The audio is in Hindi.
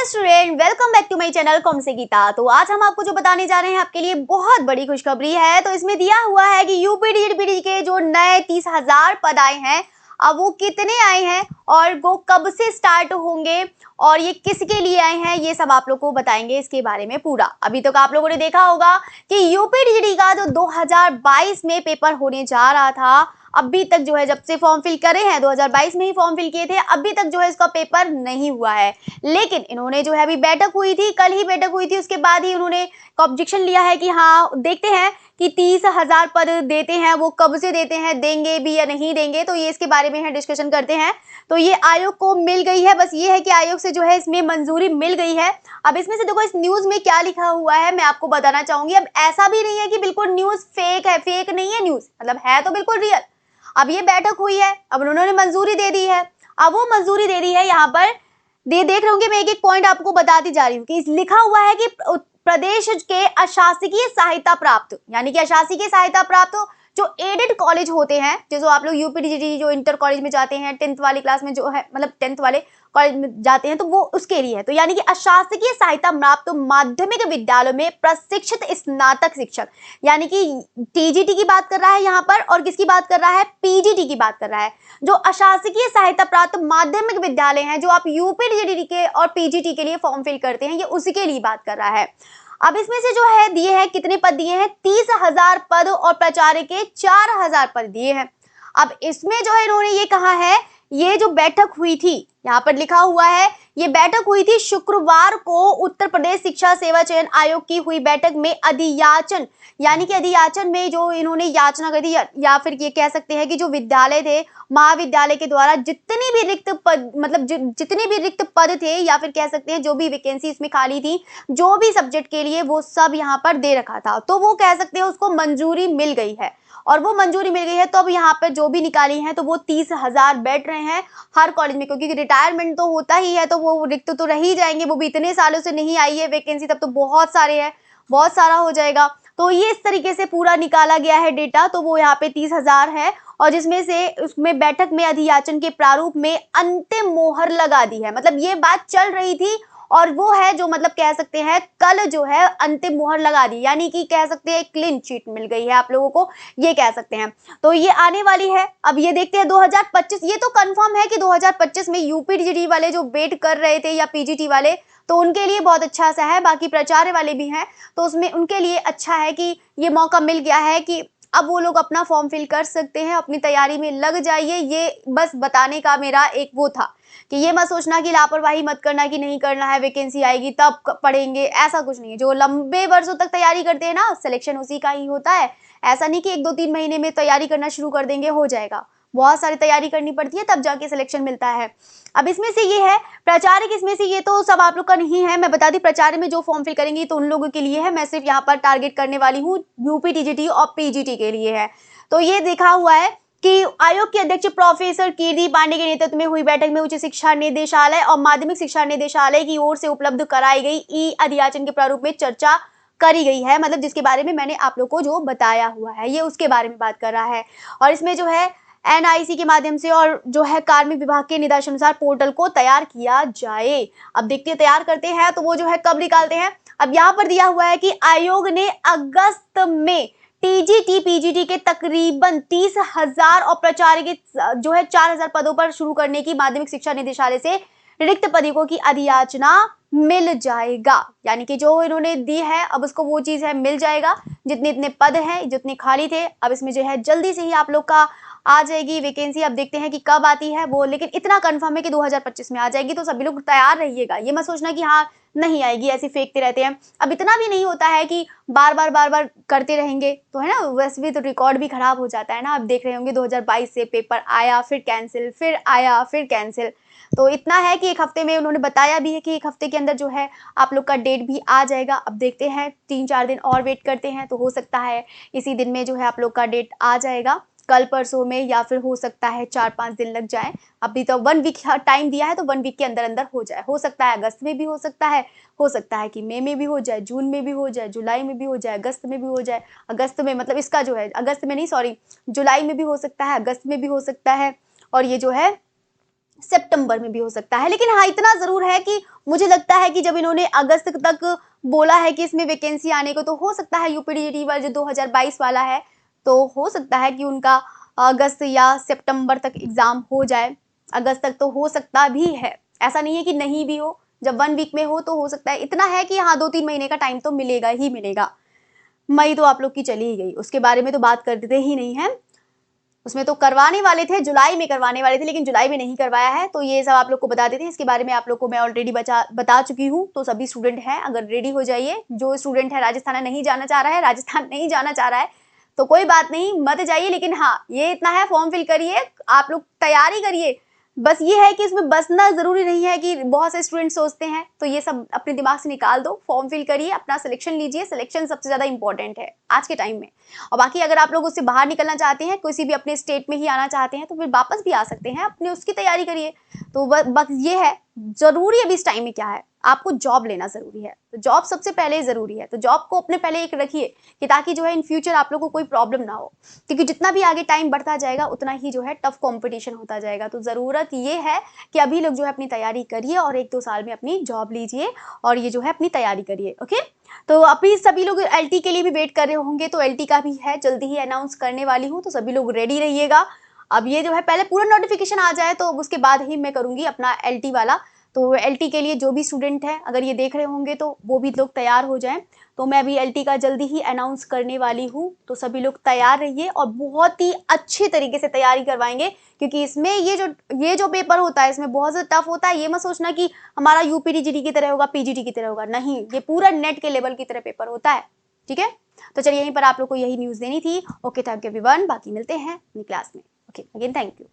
Student, welcome back to my channel कॉम से गीता। तो आज हम आपको जो बताने जा रहे हैं आपके लिए बहुत बड़ी खुशखबरी है। तो इसमें दिया हुआ है कि यूपीडीडी के जो नए 30,000 पद आए हैं, अब वो कितने आए हैं और वो कब से स्टार्ट होंगे और ये किसके लिए आए हैं, ये सब आप लोग को बताएंगे इसके बारे में पूरा। अभी तक आप लोगों ने देखा होगा कि यूपीडीडी का जो 2022 में पेपर होने जा रहा था, अभी तक जो है जब से फॉर्म फिल करे हैं 2022 में ही फॉर्म फिल किए थे, अभी तक जो है इसका पेपर नहीं हुआ है। लेकिन इन्होंने जो है अभी बैठक हुई थी, कल ही बैठक हुई थी, उसके बाद ही उन्होंने ऑब्जेक्शन लिया है कि हाँ देखते हैं कि 30,000 पद देते हैं, वो कब से देते हैं, देंगे भी या नहीं देंगे। तो ये इसके बारे में है डिस्कशन करते हैं। तो ये आयोग को मिल गई है, बस ये है कि आयोग से जो है इसमें मंजूरी मिल गई है। अब इसमें से देखो इस न्यूज में क्या लिखा हुआ है मैं आपको बताना चाहूंगी। अब ऐसा भी नहीं है कि बिल्कुल न्यूज फेक है, फेक नहीं है न्यूज, मतलब है तो बिल्कुल रियल। अब ये बैठक हुई है, अब उन्होंने मंजूरी दे दी है। अब वो मंजूरी दे दी है, यहाँ पर देख रहे होंगे मैं एक एक पॉइंट आपको बताती जा रही हूँ कि लिखा हुआ है कि प्रदेश के अशासकीय सहायता प्राप्त, यानी कि अशासकीय सहायता प्राप्त जो एडेड कॉलेज होते हैं, जो आप लोग यूपीडीडी जो इंटर कॉलेज में जाते हैं 10th वाली क्लास में, जो है मतलब 10th वाले कॉलेज में जाते हैं, तो वो उसके लिए है। तो यानी कि अशासकीय सहायता प्राप्त माध्यमिक विद्यालयों में प्रशिक्षित स्नातक शिक्षक, यानी कि टीजीटी की बात कर रहा है यहाँ पर, और किसकी बात कर रहा है, पीजीटी की बात कर रहा है। जो अशासकीय सहायता प्राप्त माध्यमिक विद्यालय हैं, जो आप यूपीडीडी के और पीजीटी के लिए फॉर्म फिल करते हैं, ये उसी के लिए बात कर रहा है। अब इसमें से जो है दिए हैं, कितने पद दिए हैं, 30,000 पद और प्राचार्य के 4,000 पद दिए हैं। अब इसमें जो है इन्होंने ये कहा है, ये जो बैठक हुई थी, यहाँ पर लिखा हुआ है, ये बैठक हुई थी शुक्रवार को उत्तर प्रदेश शिक्षा सेवा चयन आयोग की हुई बैठक में अधियाचन, यानी कि अधियाचन में जो इन्होंने याचना कर दी, या फिर ये कह सकते हैं कि जो विद्यालय थे, महाविद्यालय के द्वारा जितनी भी रिक्त पद, मतलब जितने भी रिक्त पद थे, या फिर कह सकते हैं जो भी वैकेंसी इसमें खाली थी, जो भी सब्जेक्ट के लिए, वो सब यहाँ पर दे रखा था। तो वो कह सकते हैं उसको मंजूरी मिल गई है, और वो मंजूरी मिल गई है। तो अब यहाँ पर जो भी निकाली है, तो वो 30,000 बैठ रहे हैं हर कॉलेज में, क्योंकि रिटायरमेंट तो होता ही है, तो वो रिक्त तो रह ही जाएंगे। वो भी इतने सालों से नहीं आई है वैकेंसी, तब तो बहुत सारे हैं, बहुत सारा हो जाएगा। तो ये इस तरीके से पूरा निकाला गया है डेटा। तो वो यहाँ पे 30,000 है, और जिसमें से उसमें बैठक में अधियाचन के प्रारूप में अंतिम मोहर लगा दी है। मतलब ये बात चल रही थी, और वो है जो मतलब कह सकते हैं कल जो है अंतिम मोहर लगा दी, यानी कि कह सकते हैं क्लीन चिट मिल गई है आप लोगों को, ये कह सकते हैं। तो ये आने वाली है। अब ये देखते हैं 2025, ये तो कंफर्म है कि 2025 में यूपीडीडी वाले जो वेट कर रहे थे, या पीजीटी वाले, तो उनके लिए बहुत अच्छा सा है। बाकी प्राचार्य वाले भी हैं, तो उसमें उनके लिए अच्छा है कि ये मौका मिल गया है कि अब वो लोग अपना फॉर्म फिल कर सकते हैं, अपनी तैयारी में लग जाइए। ये बस बताने का मेरा एक वो था कि ये मत सोचना कि लापरवाही मत करना कि नहीं करना है, वैकेंसी आएगी तब पढ़ेंगे, ऐसा कुछ नहीं है। जो लंबे वर्षों तक तैयारी करते हैं ना, सिलेक्शन उसी का ही होता है। ऐसा नहीं कि 1-2-3 महीने में तैयारी करना शुरू कर देंगे हो जाएगा, बहुत सारी तैयारी करनी पड़ती है, तब जाके सिलेक्शन मिलता है। अब इसमें से ये है प्राचार्य, किसमें से, ये तो सब आप लोग का नहीं है। मैं बता दी प्राचार्य में जो फॉर्म फिल करेंगे तो उन लोगों के लिए है। मैं सिर्फ यहाँ पर टारगेट करने वाली हूँ यूपीटीजीटी और पीजीटी के लिए है। तो ये देखा हुआ है कि आयोग के अध्यक्ष प्रोफेसर कीर्ति पांडे के नेतृत्व में हुई बैठक में उच्च शिक्षा निदेशालय और माध्यमिक शिक्षा निदेशालय की ओर से उपलब्ध कराई गई ई अधियाचन के प्रारूप में चर्चा करी गई है। मतलब जिसके बारे में मैंने आप लोग को जो बताया हुआ है, ये उसके बारे में बात कर रहा है। और इसमें जो है एनआईसी के माध्यम से और जो है कार्मिक विभाग के निर्देशानुसार पोर्टल को तैयार किया जाए। अब देखते हैं तैयार करते हैं तो वो जो है कब निकालते हैं। अब यहाँ पर दिया हुआ है कि आयोग ने अगस्त में टीजीटी पीजीटी के तकरीबन 30,000 और प्राचार्य के जो है 4,000 पदों पर शुरू करने की माध्यमिक शिक्षा निदेशालय से रिक्त पदों की अधियाचना मिल जाएगा, यानी कि जो इन्होंने दी है अब उसको वो चीज है मिल जाएगा। जितने इतने पद हैं, जितने खाली थे, अब इसमें जो है जल्दी से ही आप लोग का आ जाएगी वैकेंसी। अब देखते हैं कि कब आती है वो, लेकिन इतना कंफर्म है कि 2025 में आ जाएगी। तो सभी लोग तैयार रहिएगा, ये मत सोचना कि हाँ नहीं आएगी, ऐसे फेंकते रहते हैं। अब इतना भी नहीं होता है कि बार बार करते रहेंगे, तो है ना, वैसे भी तो रिकॉर्ड भी खराब हो जाता है ना। आप देख रहे होंगे 2022 से पेपर आया, फिर कैंसिल, फिर आया, फिर कैंसिल। तो इतना है कि एक हफ्ते में उन्होंने बताया भी है कि एक हफ्ते के अंदर जो है आप लोग का डेट भी आ जाएगा। अब देखते हैं 3-4 दिन और वेट करते हैं, तो हो सकता है इसी दिन में जो है आप लोग का डेट आ जाएगा, कल परसों में, या फिर हो सकता है 4-5 दिन लग जाए। अभी तो 1 वीक टाइम दिया है, तो 1 वीक के अंदर अंदर हो जाए। हो सकता है अगस्त में भी हो सकता है कि मई में भी हो जाए, जून में भी हो जाए, जुलाई में भी हो जाए, अगस्त में भी हो जाए। अगस्त में मतलब इसका जो है अगस्त में नहीं, सॉरी, जुलाई में भी हो सकता है, अगस्त में भी हो सकता है। और ये जो है सितंबर में भी हो सकता है। लेकिन हाँ, इतना जरूर है कि मुझे लगता है कि जब इन्होंने अगस्त तक बोला है कि इसमें वैकेंसी आने को, तो हो सकता है यूपीडीडी वाला जो 2022 वाला है, तो हो सकता है कि उनका अगस्त या सितंबर तक एग्जाम हो जाए। अगस्त तक तो हो सकता भी है, ऐसा नहीं है कि नहीं भी हो। जब 1 वीक में हो तो हो सकता है। इतना है कि हाँ, 2-3 महीने का टाइम तो मिलेगा ही मिलेगा। मई तो आप लोग की चली ही गई, उसके बारे में तो बात करते ही नहीं है। उसमें तो करवाने वाले थे, जुलाई में करवाने वाले थे, लेकिन जुलाई में नहीं करवाया है। तो ये सब आप लोग को बता देते हैं। इसके बारे में आप लोग को मैं ऑलरेडी बता चुकी हूँ। तो सभी स्टूडेंट हैं, अगर रेडी हो जाइए। जो स्टूडेंट है राजस्थान नहीं जाना चाह रहा है, राजस्थान नहीं जाना चाह रहा है, तो कोई बात नहीं, मत जाइए। लेकिन हाँ, ये इतना है, फॉर्म फिल करिए, आप लोग तैयारी करिए। बस ये है कि इसमें बसना जरूरी नहीं है कि बहुत से स्टूडेंट सोचते हैं। तो ये सब अपने दिमाग से निकाल दो, फॉर्म फिल करिए, अपना सिलेक्शन लीजिए। सिलेक्शन सबसे ज्यादा इंपॉर्टेंट है आज के टाइम में। और बाकी अगर आप लोग उससे बाहर निकलना चाहते हैं, किसी भी अपने स्टेट में ही आना चाहते हैं, तो फिर वापस भी आ सकते हैं, अपने उसकी तैयारी करिए। तो बस ये है, जरूरी अभी इस टाइम में क्या है, आपको जॉब लेना जरूरी है। तो जॉब सबसे पहले जरूरी है। तो जॉब को अपने पहले एक रखिए कि ताकि जो है इन फ्यूचर आप लोग को कोई प्रॉब्लम ना हो। क्योंकि जितना भी आगे टाइम बढ़ता जाएगा उतना ही जो है टफ कंपटीशन होता जाएगा। तो जरूरत ये है कि अभी लोग जो है अपनी तैयारी करिए और 1-2 साल में अपनी जॉब लीजिए और ये जो है अपनी तैयारी करिए। ओके, तो अभी सभी लोग एलटी के लिए भी वेट कर रहे होंगे। तो एलटी का भी है, जल्दी ही अनाउंस करने वाली हूँ। तो सभी लोग रेडी रहिएगा। अब ये जो है पहले पूरा नोटिफिकेशन आ जाए, तो उसके बाद ही मैं करूंगी अपना एलटी वाला। तो एलटी के लिए जो भी स्टूडेंट है, अगर ये देख रहे होंगे, तो वो भी लोग तैयार हो जाएं। तो मैं अभी एलटी का जल्दी ही अनाउंस करने वाली हूँ। तो सभी लोग तैयार रहिए और बहुत ही अच्छे तरीके से तैयारी करवाएंगे। क्योंकि इसमें ये जो पेपर होता है, इसमें बहुत ज़्यादा टफ होता है। ये मत सोचना कि हमारा यूपीडीजीडी की तरह होगा, पीजीटी की तरह होगा। नहीं, ये पूरा नेट के लेवल की तरह पेपर होता है। ठीक है, तो चलिए, यहीं पर आप लोग को यही न्यूज़ देनी थी। Okay, thank you everyone. बाकी मिलते हैं अपनी क्लास में। Okay, again thank you.